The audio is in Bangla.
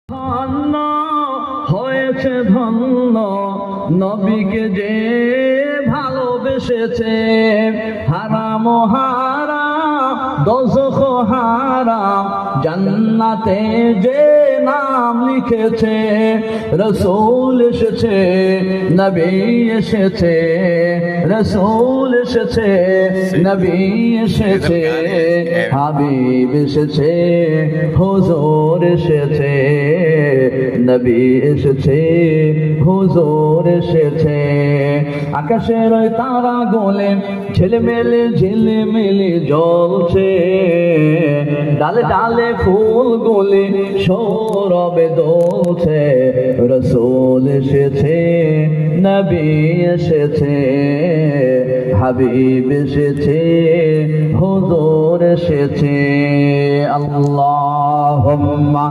ধন্য হয়েছে ধন্য নবীকে যে ভালোবেসেছে। হারাম হারাম দোজখ হারাম জান্নাতে যে নাম লিখেছে। রসূল এসেছে, নবী এসেছে, রসূল এসেছে, নবী এসেছে, হাবিব এসেছে, হুজুর এসেছে, নবী এসেছে, হুজুর এসেছে। আকাশের ওই তারা গোলে ঝিলমিলে ঝিলমিলে জ্বলছে, ডালে ডালে ফুল গুলি সৌরভে দোলছে। রসূল এসেছে, নবী এসেছে, হাবিব এসেছে, হুজুর এসেছে। আল্লাহুম্মা